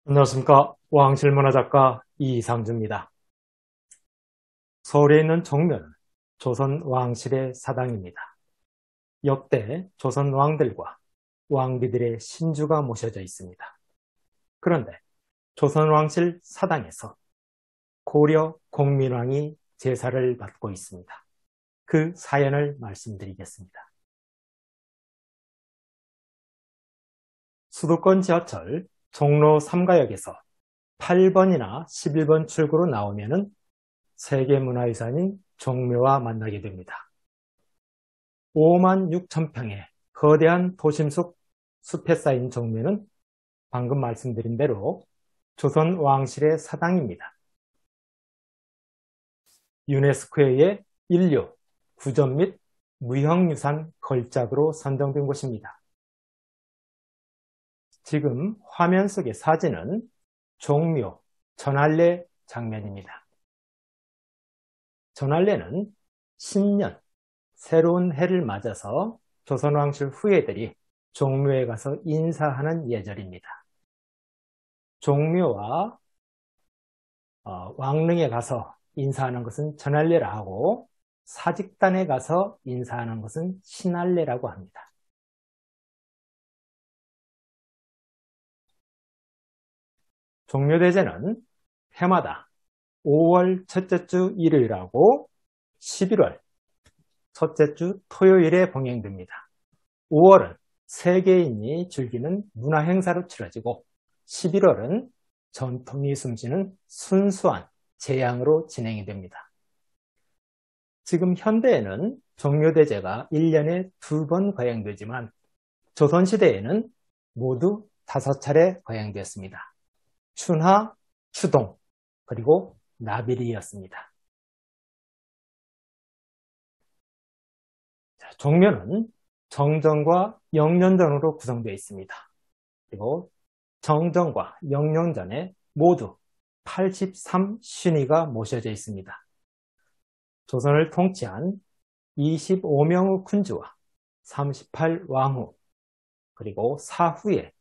안녕하십니까. 왕실문화작가 이상주입니다. 서울에 있는 종묘는 조선 왕실의 사당입니다. 역대 조선 왕들과 왕비들의 신주가 모셔져 있습니다. 그런데 조선 왕실 사당에서 고려 공민왕이 제사를 받고 있습니다. 그 사연을 말씀드리겠습니다. 수도권 지하철 종로 3가역에서 8번이나 11번 출구로 나오면은 세계문화유산인 종묘와 만나게 됩니다. 5만 6천 평의 거대한 도심속 숲에 쌓인 종묘는 방금 말씀드린 대로 조선 왕실의 사당입니다. 유네스코의 인류, 구전 및 무형유산 걸작으로 선정된 곳입니다. 지금 화면 속의 사진은 종묘 전할례 장면입니다. 전할례는 신년, 새로운 해를 맞아서 조선왕실 후예들이 종묘에 가서 인사하는 예절입니다. 종묘와 왕릉에 가서 인사하는 것은 전할례라 하고 사직단에 가서 인사하는 것은 신할례라고 합니다. 종묘대제는 해마다 5월 첫째 주 일요일하고 11월 첫째 주 토요일에 봉행됩니다. 5월은 세계인이 즐기는 문화행사로 치러지고 11월은 전통이 숨쉬는 순수한 제향으로 진행이 됩니다. 지금 현대에는 종묘대제가 1년에 2번 거행되지만 조선시대에는 모두 5차례 거행되었습니다. 춘하, 추동, 그리고 나비리였습니다. 종묘는 정전과 영년전으로 구성되어 있습니다. 그리고 정전과 영년전에 모두 83신의가 모셔져 있습니다. 조선을 통치한 25명의 군주와 38왕후, 그리고 사후에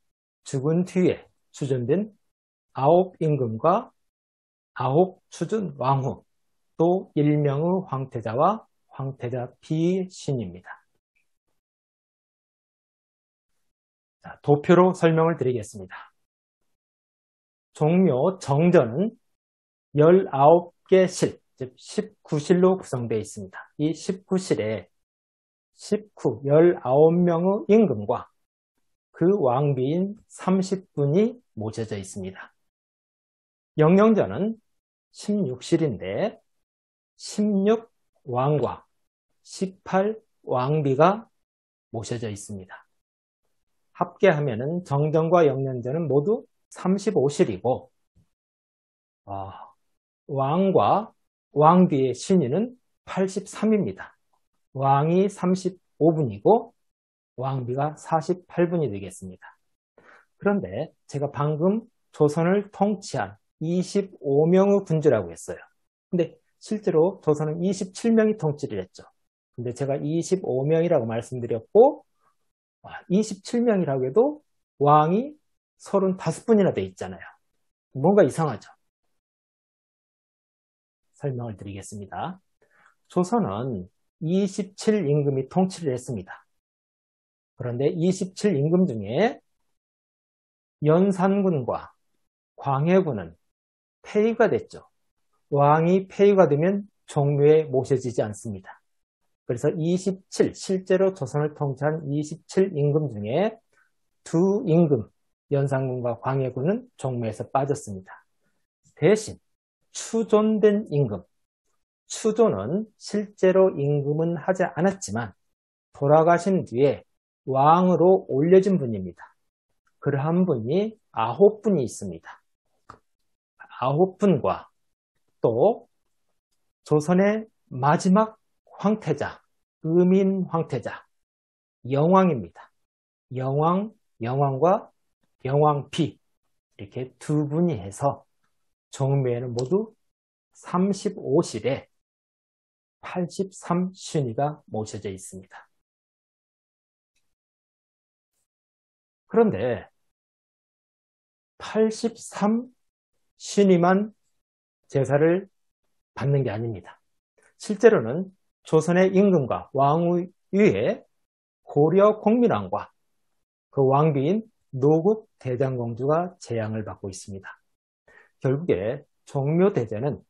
죽은 뒤에 추존된 9임금과 9추준 왕후, 또 1명의 황태자와 황태자 비신입니다. 도표로 설명을 드리겠습니다. 종묘 정전은 19개 실, 즉 19실로 구성되어 있습니다. 이 19실에 19명의 임금과 그 왕비인 30분이 모셔져 있습니다. 영영전은 16실인데 16왕과 18왕비가 모셔져 있습니다. 합계하면 정전과 영년전은 모두 35실이고 왕과 왕비의 신의는 83입니다. 왕이 35분이고 왕비가 48분이 되겠습니다. 그런데 제가 방금 조선을 통치한 25명의 군주라고 했어요. 근데 실제로 조선은 27명이 통치를 했죠. 근데 제가 25명이라고 말씀드렸고 27명이라고 해도 왕이 35분이나 돼 있잖아요. 뭔가 이상하죠. 설명을 드리겠습니다. 조선은 27임금이 통치를 했습니다. 그런데 27임금 중에 연산군과 광해군은 폐위가 됐죠. 왕이 폐위가 되면 종묘에 모셔지지 않습니다. 그래서 27, 실제로 조선을 통치한 27임금 중에 2임금, 연산군과 광해군은 종묘에서 빠졌습니다. 대신 추존된 임금, 추존은 실제로 임금은 하지 않았지만 돌아가신 뒤에 왕으로 올려진 분입니다. 그러한 분이 9분이 있습니다. 9분과 또 조선의 마지막 황태자, 의민 황태자, 영왕입니다. 영왕, 영왕과 영왕비 이렇게 2분이 해서 종묘에는 모두 35실에 83신의가 모셔져 있습니다. 그런데 83 신이만 제사를 받는 게 아닙니다. 실제로는 조선의 임금과 왕위에 고려 공민왕과 그 왕비인 노국 대장공주가 재양을 받고 있습니다. 결국에 종묘대제는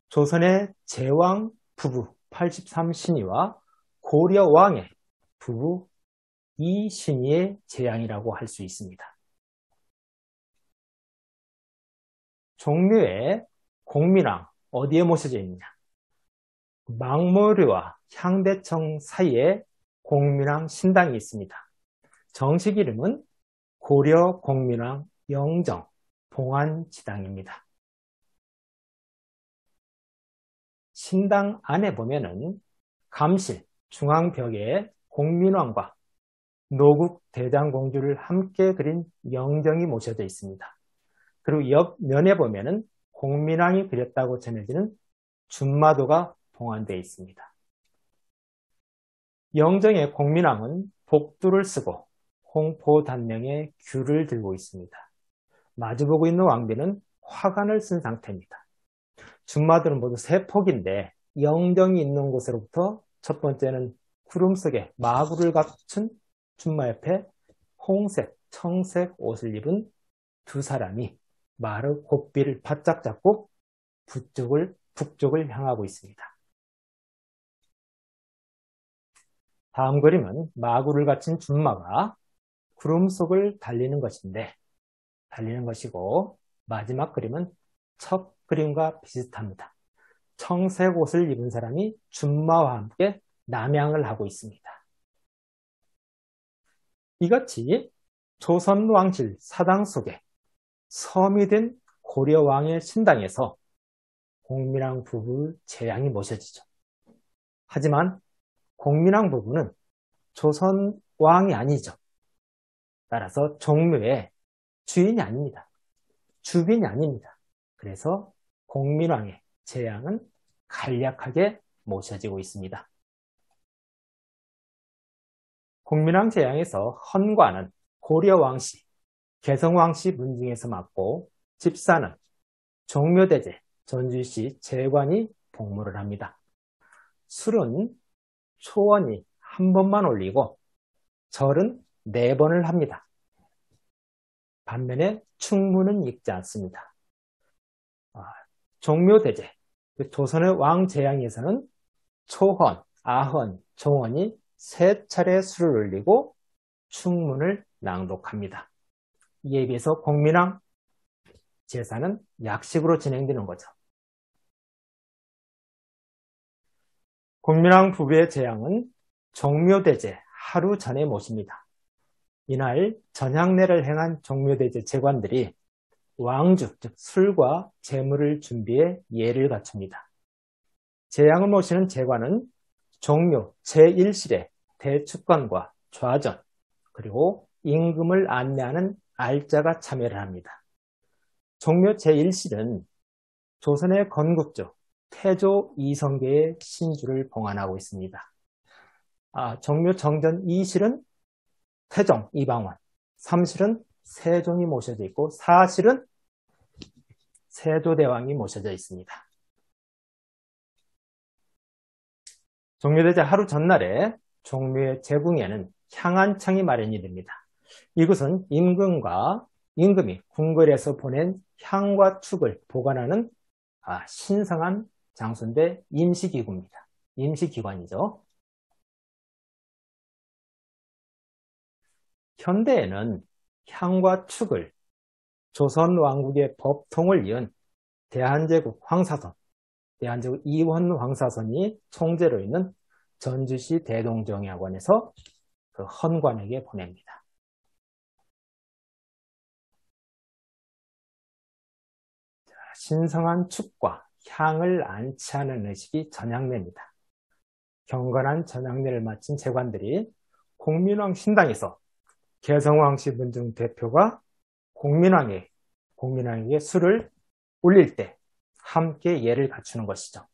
조선의 제왕 부부 83신이와 고려 왕의 부부 이신이의 재양이라고 할 수 있습니다. 종묘에 공민왕 어디에 모셔져 있느냐? 망모류와 향대청 사이에 공민왕 신당이 있습니다. 정식 이름은 고려 공민왕 영정 봉안지당입니다. 신당 안에 보면은 감실 중앙벽에 공민왕과 노국 대장공주를 함께 그린 영정이 모셔져 있습니다. 그리고 옆면에 보면은 공민왕이 그렸다고 전해지는 준마도가 봉안되어 있습니다. 영정의 공민왕은 복두를 쓰고 홍포단명의 귤을 들고 있습니다. 마주보고 있는 왕비는 화관을 쓴 상태입니다. 준마도는 모두 세 폭인데 영정이 있는 곳으로부터 첫 번째는 구름 속에 마구를 갖춘 준마 옆에 홍색, 청색 옷을 입은 두 사람이 마루 고삐를 바짝 잡고 북쪽을 향하고 있습니다. 다음 그림은 마구를 갖춘 준마가 구름 속을 달리는 것이고 마지막 그림은 첫 그림과 비슷합니다. 청색 옷을 입은 사람이 준마와 함께 남양을 하고 있습니다. 이같이 조선 왕실 사당 속에 섬이 된 고려 왕의 신당에서 공민왕 부부 재양이 모셔지죠. 하지만 공민왕 부부는 조선 왕이 아니죠. 따라서 종묘의 주인이 아닙니다. 주빈이 아닙니다. 그래서 공민왕의 재양은 간략하게 모셔지고 있습니다. 공민왕 재양에서 헌관은 고려 왕씨, 개성 왕씨 문중에서 맡고 집사는 종묘대제, 전주시 재관이 복무를 합니다. 술은 초원이 한 번만 올리고 절은 4번을 합니다. 반면에 충문은 읽지 않습니다. 종묘대제, 조선의 왕재양에서는 초헌, 아헌, 종헌이 3차례 술을 올리고 충문을 낭독합니다. 이에 비해서 공민왕 제사는 약식으로 진행되는 거죠. 공민왕 부부의 재양은 종묘대제 하루 전에 모십니다. 이날 전향례를 행한 종묘대제 제관들이 왕주, 즉 술과 재물을 준비해 예를 갖춥니다. 재양을 모시는 제관은 종묘 제1실에 대축관과 좌전, 그리고 임금을 안내하는 알자가 참여를 합니다. 종묘 제1실은 조선의 건국조 태조 이성계의 신주를 봉안하고 있습니다. 종묘 정전 2실은 태종 이방원, 3실은 세종이 모셔져 있고 4실은 세조대왕이 모셔져 있습니다. 종묘대제 하루 전날에 종묘의 제궁에는 향안청이 마련이 됩니다. 이곳은 임금이 궁궐에서 보낸 향과 축을 보관하는 신성한 장소인데 임시기구입니다. 임시기관이죠. 현대에는 향과 축을 조선 왕국의 법통을 이은 대한제국 황사선, 대한제국 이원 황사선이 총재로 있는 전주시 대동정약원에서 그 헌관에게 보냅니다. 신성한 축과 향을 안치하는 의식이 전향례입니다. 경건한 전향례를 마친 제관들이 공민왕 신당에서 개성왕씨 문중 대표가 공민왕에게 술을 올릴 때 함께 예를 갖추는 것이죠.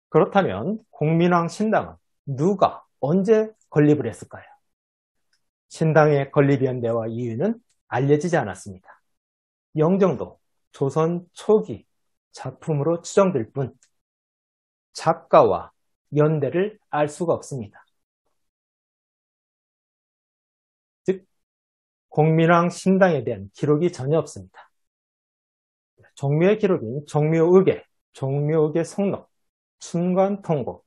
그렇다면 공민왕 신당은 누가 언제 건립을 했을까요? 신당의 건립연대와 이유는 알려지지 않았습니다. 영정도 조선 초기 작품으로 추정될 뿐 작가와 연대를 알 수가 없습니다. 즉 공민왕 신당에 대한 기록이 전혀 없습니다. 종묘의 기록인 종묘의궤, 종묘의궤 속록, 춘관통고,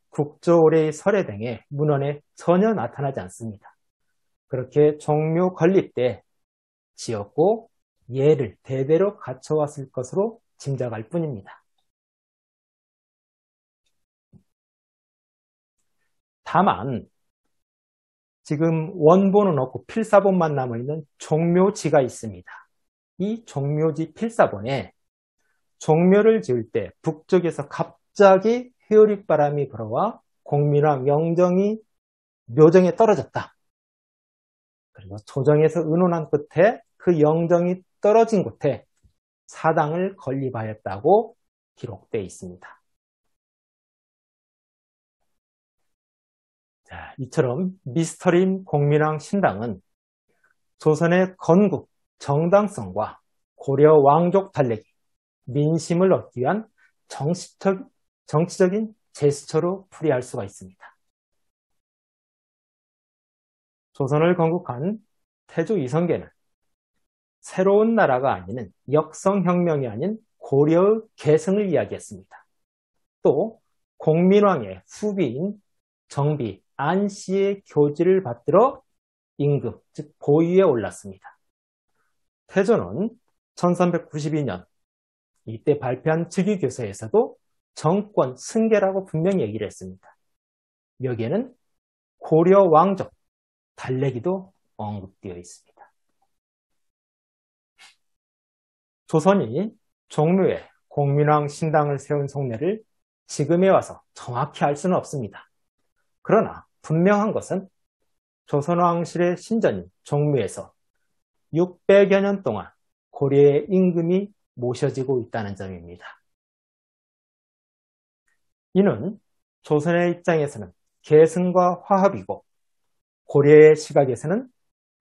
국조오례의 설회 등의 문헌에 전혀 나타나지 않습니다. 그렇게 종묘 건립 때 지었고 예를 대대로 갖춰왔을 것으로 짐작할 뿐입니다. 다만 지금 원본은 없고 필사본만 남아있는 종묘지가 있습니다. 이 종묘지 필사본에 종묘를 지을 때 북쪽에서 갑자기 회오릭바람이 불어와 공민왕 영정이 묘정에 떨어졌다. 그리고 조정에서 의논한 끝에 그 영정이 떨어진 곳에 사당을 건립하였다고 기록되어 있습니다. 자, 이처럼 미스터림 공민왕 신당은 조선의 건국, 정당성과 고려 왕족 달래기, 민심을 얻기 위한 정치적인 제스처로 풀이할 수가 있습니다. 조선을 건국한 태조 이성계는 새로운 나라가 아닌 역성혁명이 아닌 고려의 계승을 이야기했습니다. 또 공민왕의 후비인 정비, 안씨의 교지를 받들어 임금, 즉 보위에 올랐습니다. 태조는 1392년 이때 발표한 즉위교서에서도 정권 승계라고 분명히 얘기를 했습니다. 여기에는 고려 왕족 달래기도 언급되어 있습니다. 조선이 종묘에 공민왕 신당을 세운 속내를 지금에 와서 정확히 알 수는 없습니다. 그러나 분명한 것은 조선왕실의 신전인 종묘에서 600여 년 동안 고려의 임금이 모셔지고 있다는 점입니다. 이는 조선의 입장에서는 계승과 화합이고 고려의 시각에서는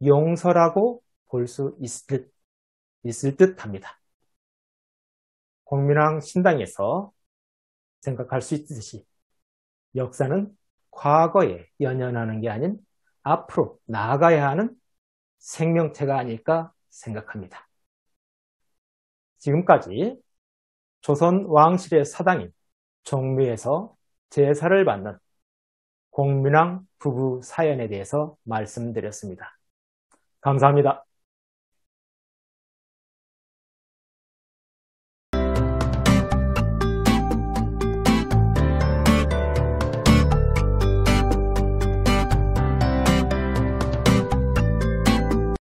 용서라고 볼 수 있을 듯 합니다. 공민왕 신당에서 생각할 수 있듯이 역사는 과거에 연연하는 게 아닌 앞으로 나아가야 하는 생명체가 아닐까 생각합니다. 지금까지 조선 왕실의 사당인 종묘에서 제사를 받는 공민왕 부부 사연에 대해서 말씀드렸습니다. 감사합니다.